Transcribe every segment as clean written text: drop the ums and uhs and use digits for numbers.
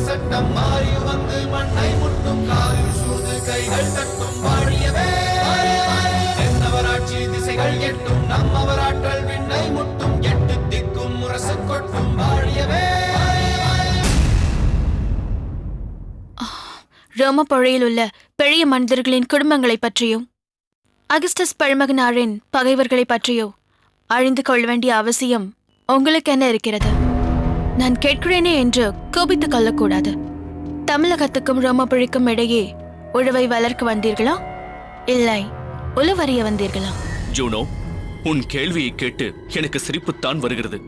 சட்டம் மாறி வந்து மண்ணை முட்டும் காலில் சூழ்ந்து கைகள் தட்டும் வாழியவே தென்னவராட்சி திசைகள் எட்டும் நம்மவராற்றல் விண்ணை முட்டும் எட்டு திக்கும் முரசு கொட்டும் வாழியவே. ரோமபுழையில் உள்ள பெரிய மனிதர்களின் குடும்பங்களை பற்றியோ அகஸ்டஸ் பழமகனாரின் பகைவர்களை பற்றியோ அழிந்து கொள்ள வேண்டிய அவசியம் உங்களுக்கு என்ன இருக்கிறது? நான் கேட்கிறேனே என்று கோபித்துக் கொள்ளக்கூடாது. தமிழகத்துக்கும் ரோமபுழைக்கும் இடையே உழவை வளர்க்க வந்தீர்களா, இல்லை உளவறிய வந்தீர்களா? ஜூனோ, உன் கேள்வியை கேட்டு எனக்கு சிரிப்புத்தான் வருகிறது.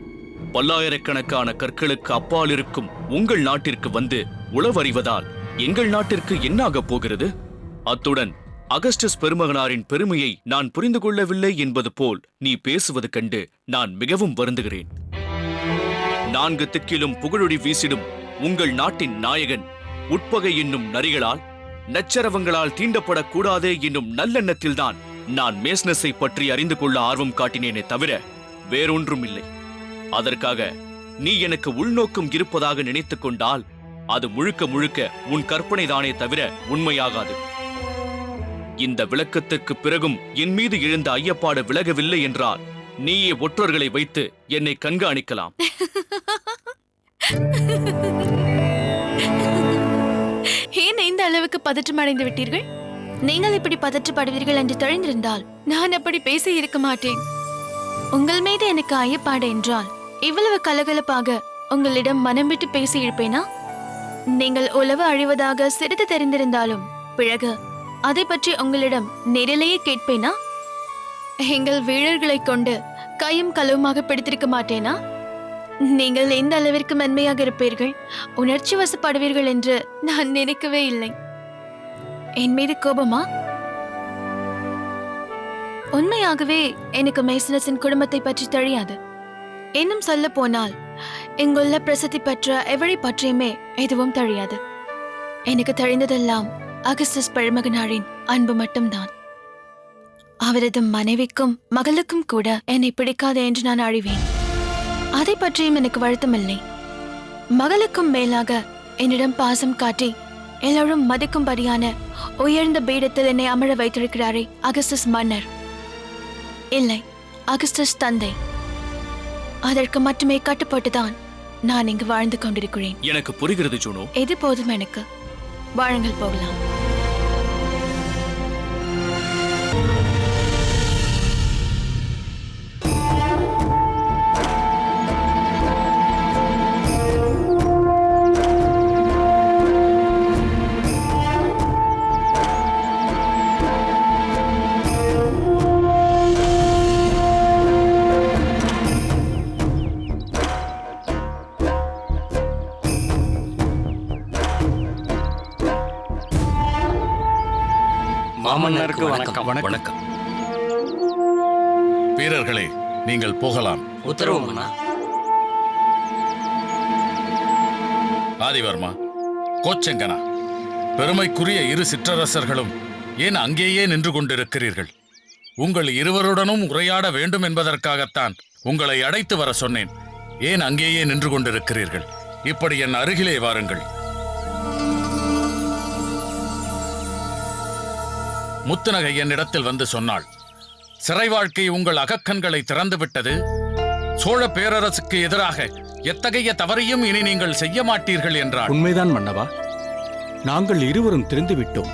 பல்லாயிரக்கணக்கான கற்களுக்கு அப்பால் இருக்கும் உங்கள் நாட்டிற்கு வந்து உளவறிவதால் எங்கள் நாட்டிற்கு என்னாக போகிறது? அத்துடன் அகஸ்டஸ் பெருமகனாரின் பெருமையை நான் புரிந்து கொள்ளவில்லை என்பது போல் நீ பேசுவது கண்டு நான் மிகவும் வருந்துகிறேன். 4 திக்கிலும் புகழொடி வீசிடும் உங்கள் நாட்டின் நாயகன் உட்பகை என்னும் நரிகளால் நச்சரவங்களால் தீண்டப்படக்கூடாதே என்னும் நல்லெண்ணத்தில்தான் நான் மேஸ்னஸை பற்றி அறிந்து கொள்ள ஆர்வம் காட்டினேனே தவிர வேறொன்றும் இல்லை. அதற்காக நீ எனக்கு உள்நோக்கம் இருப்பதாக நினைத்துக் கொண்டால் அது முழுக்க முழுக்க உன் கற்பனைதானே தவிர உண்மையாகாது. இந்த விளக்கத்திற்கு பிறகும் என் மீது எழுந்த ஐயப்பாடு விலகவில்லை என்றால் நீயே ஒற்றர்களை வைத்து என்னை கண்காணிக்கலாம். ஏன் இந்த அளவுக்கு பதற்றம் அடைந்து விட்டீர்கள்? நீங்கள் இப்படி பதற்றப்படுவீர்கள் என்று தெரிந்திருந்தால் நான் அப்படி பேச இருக்க மாட்டேன். உங்கள் மீது எனக்கு ஐயப்பாடு என்றால் இவ்வளவு கலகலப்பாக உங்களிடம் மனம் விட்டு பேசி இருப்பேனா? நீங்கள் உளவு அழிவதாக சிறிது தெரிந்திருந்தாலும் பிறகு அதை பற்றி உங்களிடம் நேரிலேயே கேட்பேனா? எங்கள் வீரர்களை கொண்டு கையும் களவுமாக பிடித்திருக்க மாட்டேனா? நீங்கள் எந்த அளவிற்கு மென்மையாக இருப்பீர்கள், உணர்ச்சி வசப்படுவீர்கள் என்று நான் நினைக்கவே இல்லை. என் மீது கோபமா? உண்மையாகவே எனக்கு மேசனஸின் குடும்பத்தை பற்றி தெரியாது. இன்னும் சொல்ல போனால் இங்குள்ள பிரசித்தி பெற்ற எவரை பற்றியுமே எதுவும் தெரியாது. எனக்கு தெரிந்ததெல்லாம் அகஸ்டஸ் பழமகனாரின் அன்பு மட்டும்தான். அவரது மனைவிக்கும் மகளுக்கும் கூட என்னை பிடிக்காது என்று நான் அழிவேன். அதை பற்றியும் எனக்கு வருத்தமில்லை. மகளுக்கும் மேலாக என்னிடம் பாசம் காட்டி எல்லோரும் மதிக்கும்படியான உயர்ந்த பீடத்தில் என்னை அமர வைத்திருக்கிறாரே அகஸ்டஸ் மன்னர், இல்லை அகஸ்டஸ் தந்தை, அதற்கு மட்டுமே கட்டுப்பட்டுதான் நான் இங்கு வாழ்ந்து கொண்டிருக்கிறேன். எனக்கு புரிகிறது ஜூனோ. எது போதும் எனக்கு. வாழுங்கள், போகலாம். மாமன்னருக்கு வணக்கம். வணக்கம். வீரர்களே, நீங்கள் போகலாம். உத்தரவு மன்னா. ஆதிவர்மா, கோச்செங்கனா, பெருமைக்குரிய இரு சிற்றரசர்களும் ஏன் அங்கேயே நின்று கொண்டிருக்கிறீர்கள்? உங்கள் இருவருடனும் உரையாட வேண்டும் என்பதற்காகத்தான் உங்களை அழைத்து வர சொன்னேன். ஏன் அங்கேயே நின்று கொண்டிருக்கிறீர்கள்? இப்படி என் அருகிலே வாருங்கள். முத்துநகை என்னிடத்தில் வந்து சொன்னாள், சிறை வாழ்க்கை உங்கள் அகக்கண்களை திறந்துவிட்டது. சோழ பேரரசுக்கு எதிராக எத்தகைய தவறையும் இனி நீங்கள் செய்ய மாட்டீர்கள் என்றார். உண்மைதான் மன்னவா, நாங்கள் இருவரும் தெரிந்துவிட்டோம்.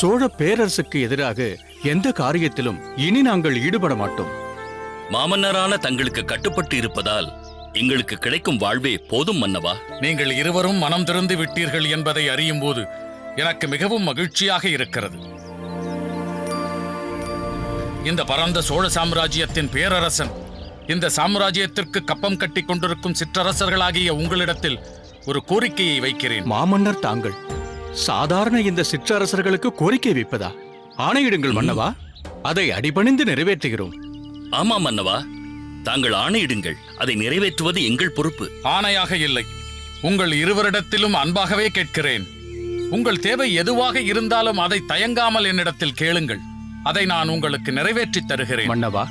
சோழ பேரரசுக்கு எதிராக எந்த காரியத்திலும் இனி நாங்கள் ஈடுபட மாட்டோம். மாமன்னரான தங்களுக்கு கட்டுப்பட்டு இருப்பதால் எங்களுக்கு கிடைக்கும் வாழ்வே போதும் மன்னவா. நீங்கள் இருவரும் மனம் திறந்து விட்டீர்கள் என்பதை அறியும் போது எனக்கு மிகவும் மகிழ்ச்சியாக இருக்கிறது. இந்த பரந்த சோழ சாம்ராஜ்யத்தின் பேரரசன் இந்த சாம்ராஜ்யத்திற்கு கப்பம் கட்டி கொண்டிருக்கும் சிற்றரசர்களாகிய உங்களிடத்தில் ஒரு கோரிக்கையை வைக்கிறேன். மாமன்னர் தாங்கள் சாதாரண இந்த சிற்றரசர்களுக்கு கோரிக்கை வைப்பதா? ஆணையிடுங்கள் மன்னவா, அதை அடிபணிந்து நிறைவேற்றுகிறோம். ஆமா மன்னவா, தாங்கள் ஆணையிடுங்கள், அதை நிறைவேற்றுவது எங்கள் பொறுப்பு. ஆணையாக இல்லை, உங்கள் இருவரிடத்திலும் அன்பாகவே கேட்கிறேன். உங்கள் தேவை எதுவாக இருந்தாலும் அதை தயங்காமல் என்னிடத்தில் கேளுங்கள். அதை நான் உங்களுக்கு நிறைவேற்றி தருகிறேன். மன்னவா,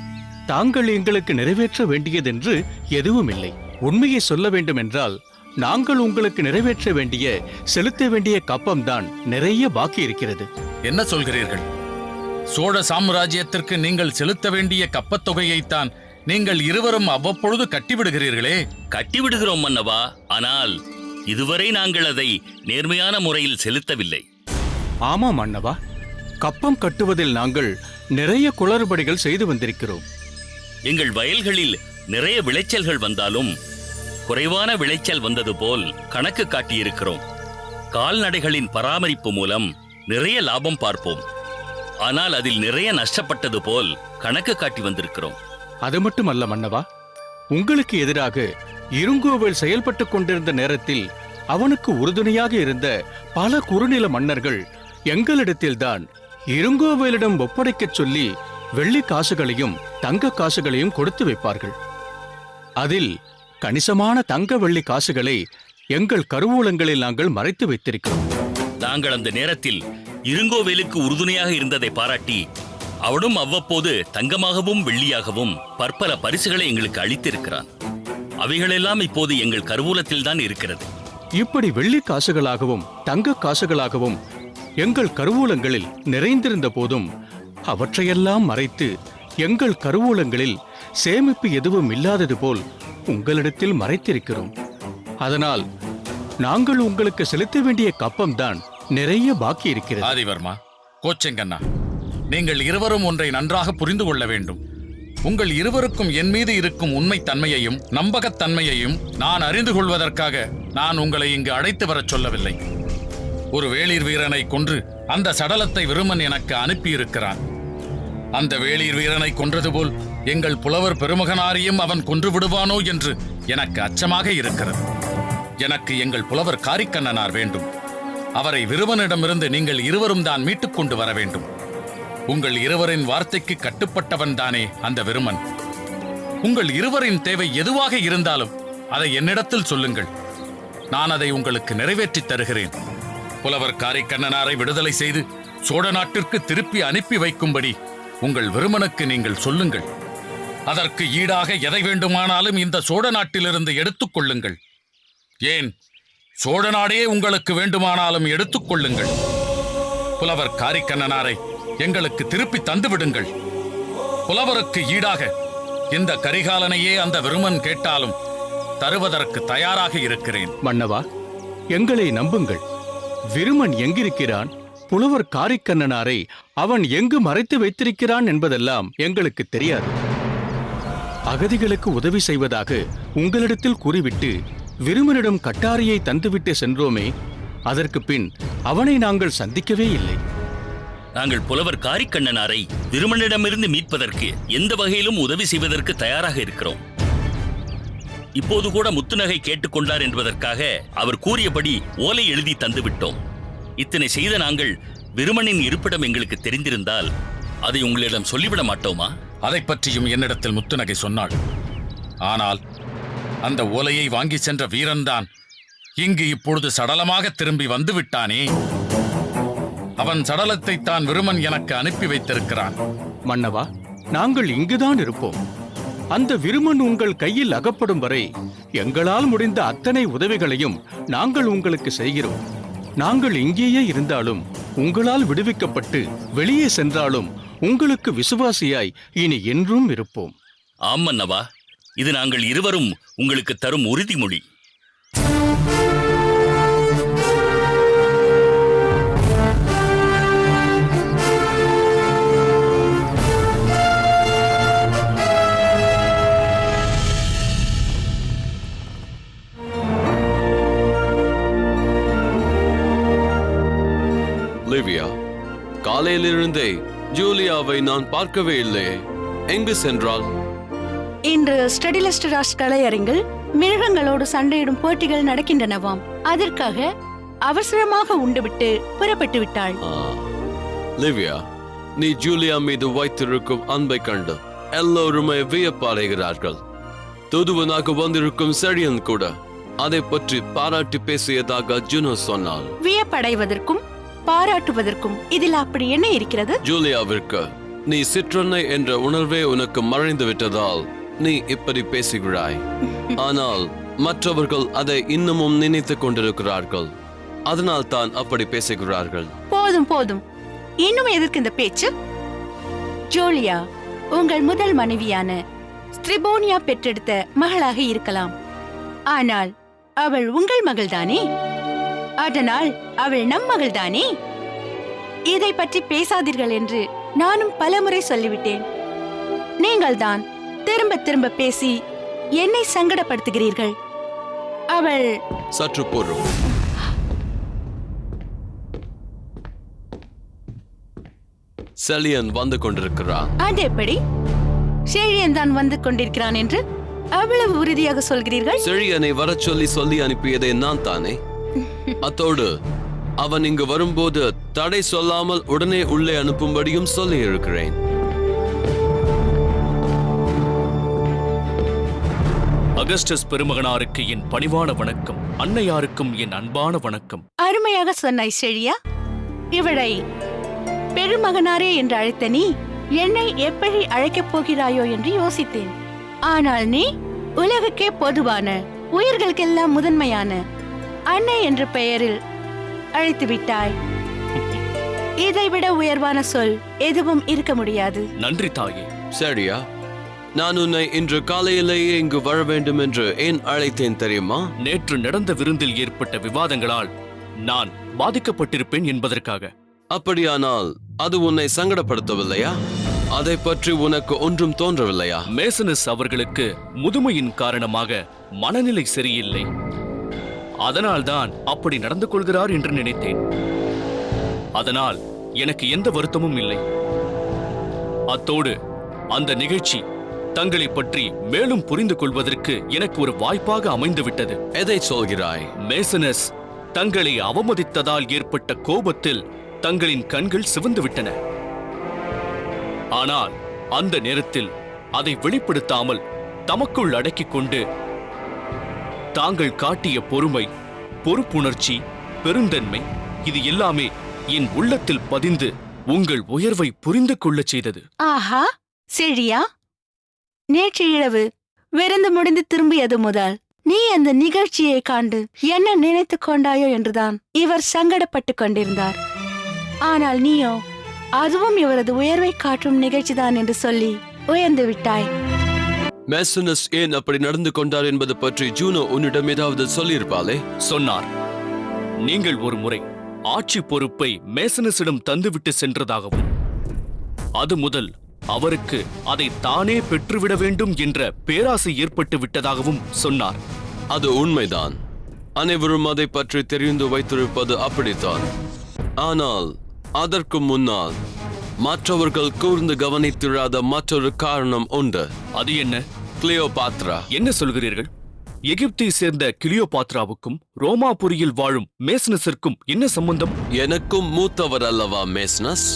தாங்கள் எங்களுக்கு நிறைவேற்ற வேண்டியதென்று எதுவும் இல்லை. உண்மையை சொல்ல வேண்டும் என்றால் நாங்கள் உங்களுக்கு நிறைவேற்ற வேண்டிய செலுத்த வேண்டிய கப்பம்தான் நிறைய பாக்கி இருக்கிறது. என்ன சொல்கிறீர்கள்? சோழ சாம்ராஜ்யத்திற்கு நீங்கள் செலுத்த வேண்டிய கப்பத்தொகையைத்தான் நீங்கள் இருவரும் அவ்வப்பொழுது கட்டிவிடுகிறீர்களே. கட்டிவிடுகிறோம் மன்னவா, ஆனால் இதுவரை நாங்கள் அதை நேர்மையான முறையில் செலுத்தவில்லை. ஆமாம் அண்ணவா, கப்பம் கட்டுவதில் நாங்கள் நிறைய குளறுபடிகள் செய்து வந்திருக்கிறோம். எங்கள் வயல்களில் நிறைய விளைச்சல்கள் வந்தாலும் குறைவான விளைச்சல் வந்தது போல் கணக்கு காட்டியிருக்கிறோம். கால்நடைகளின் பராமரிப்பு மூலம் நிறைய லாபம் பார்ப்போம், ஆனால் அதில் நிறைய நஷ்டப்பட்டது போல் கணக்கு காட்டி வந்திருக்கிறோம். அது மட்டுமல்ல மன்னவா, உங்களுக்கு எதிராக இருங்கோவேல் செயல்பட்டுக் கொண்டிருந்த நேரத்தில் அவனுக்கு உறுதுணையாக இருந்த பல குறுநில மன்னர்கள் எங்களிடத்தில்தான் இருங்கோவேலிடம் ஒப்படைக்கச் சொல்லி வெள்ளி காசுகளையும் தங்க காசுகளையும் கொடுத்து வைப்பார்கள். அதில் கணிசமான தங்க வெள்ளி காசுகளை எங்கள் கருவூலங்களில் நாங்கள் மறைத்து வைத்திருக்கிறோம். நாங்கள் அந்த நேரத்தில் இருங்கோவேலுக்கு உறுதுணையாக இருந்ததை பாராட்டி அவனும் அவ்வப்போது தங்கமாகவும் வெள்ளியாகவும் பற்பல பரிசுகளை எங்களுக்கு அளித்திருக்கிறான். அவைகளெல்லாம் இப்போது எங்கள் கருவூலத்தில் தான் இருக்கிறது. இப்படி வெள்ளி காசுகளாகவும் தங்க காசுகளாகவும் எங்கள் கருவூலங்களில் நிறைந்திருந்த போதும் அவற்றையெல்லாம் மறைத்து எங்கள் கருவூலங்களில் சேமிப்பு எதுவும் இல்லாதது போல் உங்களிடத்தில் மறைத்திருக்கிறோம். அதனால் நாங்கள் உங்களுக்கு செலுத்த வேண்டிய கப்பம்தான் நிறைய பாக்கி இருக்கிறது. ஆதிவர்மா, கோச்செங்கண்ணா, நீங்கள் இருவரும் ஒன்றை நன்றாக புரிந்து கொள்ள வேண்டும். உங்கள் இருவருக்கும் என் மீது இருக்கும் உண்மைத்தன்மையையும் நம்பகத்தன்மையையும் நான் அறிந்து கொள்வதற்காக நான் உங்களை இங்கு அழைத்து வரச் சொல்லவில்லை. ஒரு வேளிர் வீரனை கொன்று அந்த சடலத்தை விருமன் எனக்கு அனுப்பியிருக்கிறான். அந்த வேளிர் வீரனை கொன்றது போல் எங்கள் புலவர் பெருமகனாரையும் அவன் கொன்று விடுவானோ என்று எனக்கு அச்சமாக இருக்கிறது. எனக்கு எங்கள் புலவர் காரிக்கண்ணனார் வேண்டும். அவரை விருமனிடமிருந்து நீங்கள் இருவரும் தான் மீட்டுக் கொண்டு வர வேண்டும். உங்கள் இருவரின் வார்த்தைக்கு கட்டுப்பட்டவன் தானே அந்த விருமன். உங்கள் இருவரின் தேவை எதுவாக இருந்தாலும் அதை என்னிடத்தில் சொல்லுங்கள். நான் அதை உங்களுக்கு நிறைவேற்றித் தருகிறேன். புலவர் காரிக்கண்ணனாரை விடுதலை செய்து சோழ நாட்டிற்கு திருப்பி அனுப்பி வைக்கும்படி உங்கள் விருமனுக்கு நீங்கள் சொல்லுங்கள். அதற்கு ஈடாக எதை வேண்டுமானாலும் இந்த சோழ நாட்டிலிருந்து எடுத்துக் கொள்ளுங்கள். ஏன், சோழ நாடே உங்களுக்கு வேண்டுமானாலும் எடுத்துக் கொள்ளுங்கள். புலவர் காரிக்கண்ணனாரை எங்களுக்கு திருப்பி தந்துவிடுங்கள். புலவருக்கு ஈடாக இந்த கரிகாலனையே அந்த விருமன் கேட்டாலும் தருவதற்கு தயாராக இருக்கிறேன். மன்னவா, எங்களை நம்புங்கள். விருமன் எங்கிருக்கிறான், புலவர் காரிக்கண்ணனாரை அவன் எங்கு மறைத்து வைத்திருக்கிறான் என்பதெல்லாம் எங்களுக்கு தெரியாது. அகதிகளுக்கு உதவி செய்வதாக உங்களிடத்தில் கூறிவிட்டு விருமனிடம் கட்டாரியை தந்துவிட்டு சென்றோமே, அதற்கு பின் அவனை நாங்கள் சந்திக்கவே இல்லை. நாங்கள் புலவர் காரிக்கண்ணனாரை விருமனிடமிருந்து மீட்பதற்கு எந்த வகையிலும் உதவி செய்வதற்கு தயாராக இருக்கிறோம். இப்போது கூட முத்துநகை கேட்டுக்கொண்டார் என்பதற்காக அவர் கூறியபடி ஓலை எழுதி தந்துவிட்டோம். இத்தனை செய்த நாங்கள் விருமனின் இருப்பிடம் எங்களுக்கு தெரிந்திருந்தால் அதை உங்களிடம் சொல்லிவிட மாட்டோமா? அதை பற்றியும் என்னிடத்தில் முத்துநகை சொன்னாள். ஆனால் அந்த ஓலையை வாங்கி சென்ற வீரன்தான் இங்கு இப்பொழுது சடலமாக திரும்பி வந்துவிட்டானே. அவன் சடலத்தை தான் விருமன் எனக்கு அனுப்பி வைத்திருக்கிறான். மன்னவா, நாங்கள் இங்குதான் இருப்போம். அந்த விருமன் உங்கள் கையில் அகப்படும் வரை எங்களால் முடிந்த அத்தனை உதவிகளையும் நாங்கள் உங்களுக்கு செய்கிறோம். நாங்கள் இங்கேயே இருந்தாலும் உங்களால் விடுவிக்கப்பட்டு வெளியே சென்றாலும் உங்களுக்கு விசுவாசியாய் இனி என்றும் இருப்போம். ஆமன்னவா, இது நாங்கள் இருவரும் உங்களுக்கு தரும் உறுதிமொழி. லிவியா, காலையிலிருந்தே ஜூலியாவை நான் பார்க்கவே இல்லையே. எங்கு சென்றாள்? இன்று ஸ்டெடிலஸ்டராஸ் கலையரங்கில் மிருகங்களோடு சண்டையிடும் போட்டிகள் நடக்கின்றனவாம். அதற்காக அவசரமாக உண்டுவிட்டு புறப்பட்டு விட்டாள். லிவியா, நீ ஜூலியா மீது வைத்திருக்கும் அன்பை கண்டு எல்லோருமே வியப்படைகிறார்கள். துதுவனாக வந்திருக்கும் செழியன் கூட அதை பற்றி பாராட்டி பேசியதாக ஜுனோ சொன்னாள். வியப்படைவதற்கும் பாராட்டுவதற்கும் இதில் அப்படி என்ன இருக்கிறது? ஜூலியாவிற்கு நீ சிற்றன்னை என்ற உணர்வே உனக்கு மறைந்து விட்டதால் நீ இப்படி பேசுகிறாய். ஆனால் மற்றவர்கள் அதை இன்னமும் நினைத்துக் கொண்டிருக்கிறார்கள். அதனால் தான் அப்படி பேசுகிறார்கள். போதும் போதும், இன்னும் எதற்கு இந்த பேச்சு? ஜூலியா உங்கள் முதல் மனைவியான ஸ்திரிபோனியா பெற்றெடுத்த மகளாக இருக்கலாம். ஆனால் அவள் உங்கள் மகள்தானே. அதனால் அவள் நம் மகள்தானே. இதை பற்றி பேசாதீர்கள் என்று நானும் பலமுறை சொல்லிவிட்டேன். நீங்கள்தான் திரும்ப திரும்ப பேசி என்னை சங்கடப்படுத்துகிறீர்கள். அவள் சற்று பொறும். செலியன் வந்து கொண்டிருக்கிறான். அது எப்படி? செழியன் தான் வந்து கொண்டிருக்கிறான் என்று அவ்வளவு உறுதியாக சொல்கிறீர்கள்? செழியனை வரச் சொல்லி அனுப்பியதே நான் தானே. அத்தோடு அவன் இங்கு வரும்போது தடை சொல்லாமல் உடனே உள்ளே அனுப்பும்படியும் சொல்லி இருக்கிறேன். அகஸ்டஸ் பெருமகனாருக்கு என் பணிவான வணக்கம். அன்னையாருக்கும் என் அன்பான வணக்கம். அருமையாக சொன்னாய் செழியா. இவளை பெருமகனாரே என்று அழைத்த நீ என்னை எப்படி அழைக்கப் போகிறாயோ என்று யோசித்தேன். ஆனால் நீ உலகுக்கே பொதுவான, உயிர்களுக்கெல்லாம் முதன்மையான அன்னை என்ற பெயரில் அழைத்து விட்டாய். இதைவிட உயர்வான சொல் எதுவும் இருக்க முடியாது. நன்றி தாயே. சரியா, நான் உன்னை இன்று காலையிலேயே இங்கு வர வேண்டும் என்று ஏன் அழைத்தேன் தெரியுமா? நேற்று நடந்த விருந்தில் ஏற்பட்ட விவாதங்களால் நான் பாதிக்கப்பட்டிருப்பேன் என்பதற்காக. அப்படியானால் அது உன்னை சங்கடப்படுத்தவில்லையா? அதை பற்றி உனக்கு ஒன்றும் தோன்றவில்லையா? மேசனஸ் அவர்களுக்கு முதுமையின் காரணமாக மனநிலை சரியில்லை. அதனால்தான் அப்படி நடந்து கொள்கிறார் என்று நினைத்தேன். அதனால் எனக்கு எந்த வருத்தமும் இல்லை. அத்தோடு அந்த நிகழ்ச்சி தங்களை பற்றி மேலும் புரிந்து கொள்வதற்கு எனக்கு ஒரு வாய்ப்பாக அமைந்துவிட்டது. எதை சொல்கிறாய்? மேசனஸ் தங்களை அவமதித்ததால் ஏற்பட்ட கோபத்தில் தங்களின் கண்கள் சிவந்து விட்டன. ஆனால் அந்த நேரத்தில் அதை வெளிப்படுத்தாமல் தமக்குள் அடக்கிக் கொண்டு தாங்கள் காட்டிய பொறுமை, பொறுப்புணர்ச்சி, பெருந்தன்மை, இது எல்லாமே என் உள்ளத்தில் பதிந்து உங்கள் உயர்வை புரிந்து கொள்ளச் செய்தது. ஆஹா, செழியா, நேற்று இரவு விருந்து முடிந்து திரும்பியது முதல் நீ அந்த நிகழ்ச்சியை காண்டு என்ன நினைத்துக் கொண்டாயோ என்றுதான் இவர் சங்கடப்பட்டு கொண்டிருந்தார். ஆனால் நீயோ அதுவும் இவரது உயர்வை காட்டும் நிகழ்ச்சிதான் என்று சொல்லி உயர்ந்து விட்டாய். மேசனஸ் ஏன் அப்படி நடந்து கொண்டார் என்பது பற்றி ஜூனோ உன்னிடம் ஏதாவது சொல்லியிருப்பாளே? சொன்னார். நீங்கள் ஒரு முறை ஆட்சி பொறுப்பை மேசனஸிடம் தந்துவிட்டு சென்றதாகவும், அது முதல் அவருக்கு அதை தானே பெற்றுவிட வேண்டும் என்ற பேராசை ஏற்பட்டு விட்டதாகவும் சொன்னார். அது உண்மைதான். அனைவரும் அதை பற்றி தெரிந்து வைத்திருப்பது அப்படித்தான். ஆனால் அதற்கு முன்னால் மற்றவர்கள் கூர்ந்து கவனித்திராத மற்றொரு காரணம் உண்டு. அது என்ன? கிளியோபாத்ரா. என்ன சொல்கிறீர்கள்? எகிப்தை சேர்ந்த கிளியோபாத்ராவுக்கும் ரோமாபுரியில் வாழும் மேசனஸிற்கும் என்ன சம்பந்தம்? எனக்கும் மூத்தவர் அல்லவா மேசனஸ்?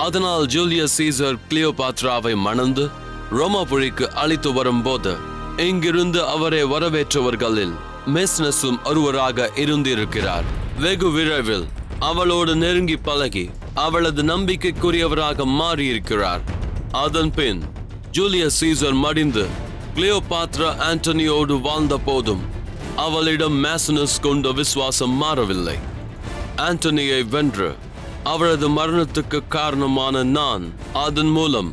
அதனால் ஜூலியஸ் சீசர் கிளியோபாத்ராவை மணந்து ரோமாபுரிக்கு அழைத்து வரும்போது இங்கிருந்து அவரை வரவேற்றவர்களில் மேசனஸும் ஒருவராக இருந்திருக்கிறார். வெகு விரைவில் அவளோடு நெருங்கி பழகி அவளது நம்பிக்கைக்குரியவராக மாறியிருக்கிறார். அதன் பின் ஜூலியஸ் சீசர் மடிந்து கிளியோபாத்ரா ஆண்டனியோடு வாழ்ந்த போதும் அவளிடம் மேசனஸ் கொண்ட விசுவாசம் மாறவில்லை. ஆண்டனியை வென்று அவரது மரணத்துக்கு காரணமான நான் அதன் மூலம்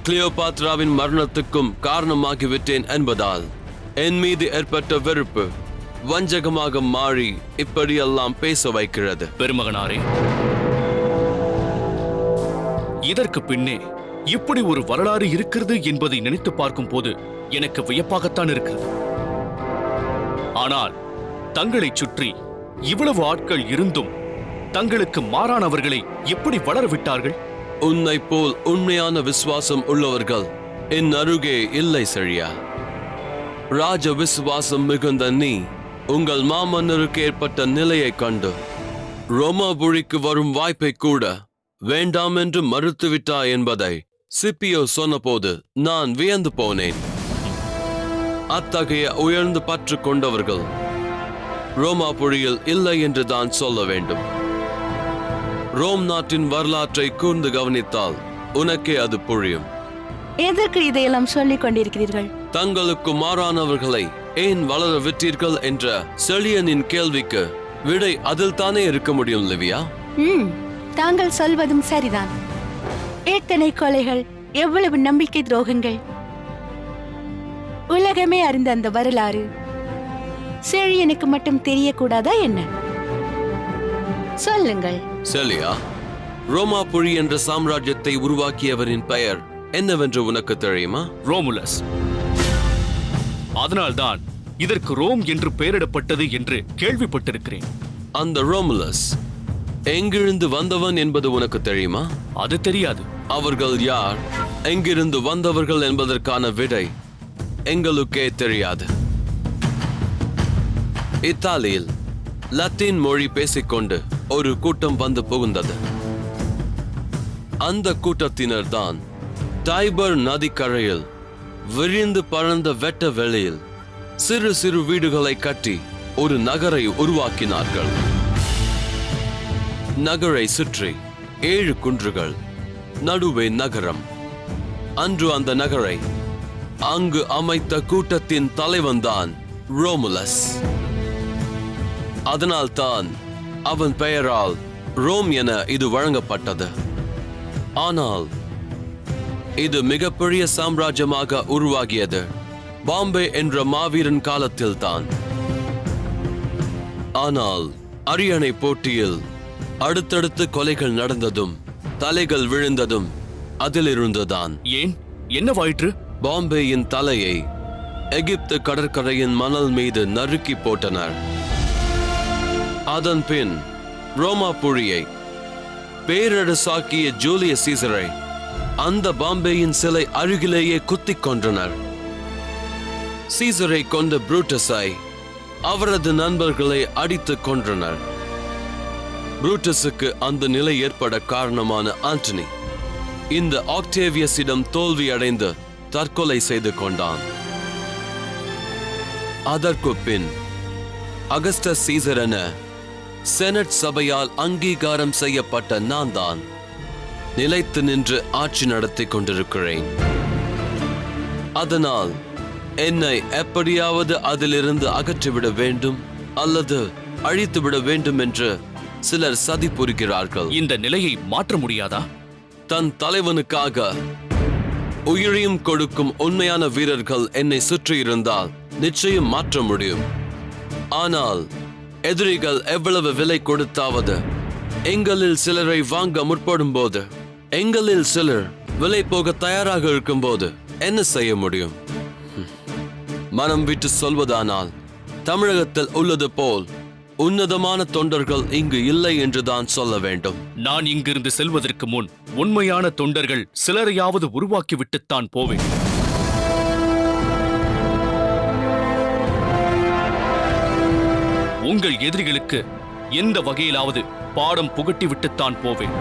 கிளியோபாத்ராவின் மரணத்துக்கும் காரணமாகிவிட்டேன் என்பதால் என் மீது ஏற்பட்ட வெறுப்பு வஞ்சகமாக மாறி இப்படியெல்லாம் பேச வைக்கிறது. பெருமகனாரே, இதற்கு பின்னே இப்படி ஒரு வரலாறு இருக்கிறது என்பதை நினைத்து பார்க்கும் போது எனக்கு வியப்பாகத்தான் இருக்கிறது. ஆனால் தங்களைச் சுற்றி இவ்வளவு ஆட்கள் இருந்தும் தங்களுக்கு மாறானவர்களை எப்படி வளரவிட்டார்கள்? உன்னை போல் உண்மையான விசுவாசம் உள்ளவர்கள் என் அருகே இல்லை சரியா? ராஜ விசுவாசம் மிகுந்த நீ உங்கள் மாமன்னருக்கு ஏற்பட்ட நிலையை கண்டு ரோமாபுரிக்கு வரும் வாய்ப்பை கூட வேண்டாம் என்று மறுத்துவிட்டாய் என்பதை சிப்பியோ சொன்னபோது நான் வியந்து போனேன். அத்தகைய உயர்ந்து பற்று கொண்டவர்கள் ரோமாபுரியில் இல்லை என்று தான் சொல்ல வேண்டும். ரோம் நாட்டின் வரலாற்றை கூர்ந்து கவனித்தால் உனக்கே அது புரியும். எதற்கு இதையெல்லாம் சொல்லிக் கொண்டிருக்கிறீர்கள்? தங்களுக்கு மாறானவர்களை ஏன் வளர விட்டீர்கள் என்ற செழியனின் கேள்விக்கு விடை அதில் தானே இருக்க முடியும் லிவியா. தாங்கள் சொல்வதும் சரிதான். எத்தனை கொலைகள், எவ்வளவு நம்பிக்கை துரோகங்கள். உலகமே அறிந்த அந்த வரலாறு செழியனுக்கு மட்டும் தெரியக்கூடாதா என்ன? சொல்லுங்கள். செலியா, ரோமாபுரி என்ற சாம்ராஜ்யத்தை உருவாக்கியவரின் பெயர் என்னவென்று உனக்கு தெரியுமா? ரோமுலஸ். அதனால்தான் இதற்கு ரோம் என்று பெயரிடப்பட்டது என்று கேள்விப்பட்டிருக்கிறேன். அந்த ரோமுலஸ் எங்கிருந்து வந்தவன் என்பது உனக்கு தெரியுமா? அது தெரியாது. அவர்கள் யார், எங்கிருந்து வந்தவர்கள் என்பதற்கான விடை எங்களுக்கே தெரியாது. இத்தாலியில் லத்தீன் மொழி பேசிக்கொண்டு ஒரு கூட்டம் வந்து புகுந்தது. அந்த கூட்டத்தினர் தான் டைபர் நதிக்கரையில் விரிந்து பறந்த வெட்ட வெளியில் சிறு சிறு வீடுகளை கட்டி ஒரு நகரை உருவாக்கினார்கள். நகரை சுற்றி 7 குன்றுகள், நடுவே நகரம். அன்று அந்த நகரை அங்கு அமைத்த கூட்டத்தின் தலைவன்தான் ரோமுலஸ். அதனால்தான் அவன் பெயரால் ரோம் என இது வழங்கப்பட்டது. ஆனால் இது மிகப்பெரிய சாம்ராஜ்யமாக உருவாகியது பாம்பே என்ற மாவீரன் காலத்தில் தான். ஆனால் அரியணை போட்டியில் அடுத்தடுத்து கொலைகள் நடந்ததும் தலைகள் விழுந்ததும் அதிலிருந்துதான். ஏன், என்னவாயிற்று? பாம்பேயின் தலையை எகிப்து கடற்கரையின் மணல் மீது நறுக்கி போட்டனர். அதன் பின் ரோமாபுரியை பேரரசாக்கிய ஜூலியஸ் சீசரை அந்த பாம்பேயின் சிலை அருகிலேயே குத்திக் கொன்றனர். சீசரை கொண்ட புரூட்டஸை அவரது நண்பர்களை அடித்துக் கொன்றனர். புரூட்டஸுக்கு அந்த நிலை ஏற்பட காரணமான ஆண்டனி இந்த ஆக்டேவியஸிடம் தோல்வி அடைந்து தற்கொலை செய்து கொண்டான். அதற்கு பின் அகஸ்டஸ் சீசர் என செனட் சபையால் அங்கீகாரம் செய்யப்பட்ட நான் தான் நிலைத்து நின்று ஆட்சி நடத்தி கொண்டிருக்கிறேன். அதனால் என்னை எப்படியாவது அதிலிருந்து அகற்றிவிட வேண்டும் அல்லது அழித்துவிட வேண்டும் என்று சிலர் சதி புரிகிறார்கள். இந்த நிலையை மாற்ற முடியாதா? தன் தலைவனுக்காக உயிரையும் கொடுக்கும் உண்மையான வீரர்கள் என்னை சுற்றி இருந்தால் நிச்சயம் மாற்ற முடியும். ஆனால் எதிரிகள் எவ்வளவு விலை கொடுத்தாவது எங்களில் சிலரை வாங்க முற்படும் போது, எங்களில் சிலர் விலை போக தயாராக இருக்கும் போது என்ன செய்ய முடியும்? மனம் விட்டு சொல்வதானால் தமிழகத்தில் உள்ளது போல் உன்னதமான தொண்டர்கள் இங்கு இல்லை என்றுதான் சொல்ல வேண்டும். நான் இங்கிருந்து செல்வதற்கு முன் உண்மையான தொண்டர்கள் சிலரையாவது உருவாக்கிவிட்டுத்தான் போவேன். உங்கள் எதிரிகளுக்கு எந்த வகையிலாவது பாடம் புகட்டிவிட்டுத்தான் போவேன்.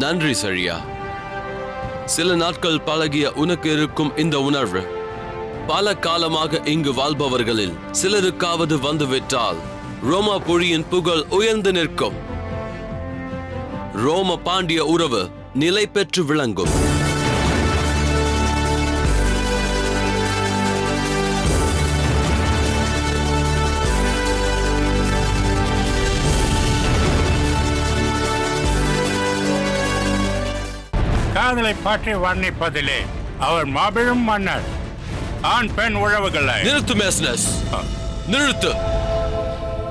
நன்றி சரியா. சில நாட்கள் பழகிய உனக்கு இருக்கும் இந்த உணர்வு பல காலமாக இங்கு வாழ்பவர்களில் சிலருக்காவது வந்துவிட்டால் ரோமாபுரியின் புகழ் உயர்ந்து நிற்கும். ரோம பாண்டிய உறவு நிலை பெற்று விளங்கும். காதலை பற்றி வர்ணிப்பதிலே அவர் மாபெரும் மன்னர். ஆண் பெண் உறவுகளை நிறுத்து மேஸ்னஸ், நிறுத்து.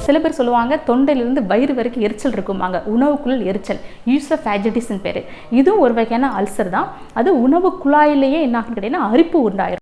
சில பேர் சொல்லுவாங்க தொண்டையிலிருந்து வயிறு வரைக்கும் எரிச்சல் இருக்குமாங்க, உணவுக்குள் எரிச்சல், யூசோஃபேஜிட்டிஸ்ன்னு பேர். இதுவும் ஒரு வகையான அல்சர் தான். அது உணவு குழாயிலேயே என்ன ஆகும் கேட்டீங்கன்னா அரிப்பு உண்டாயிரும்.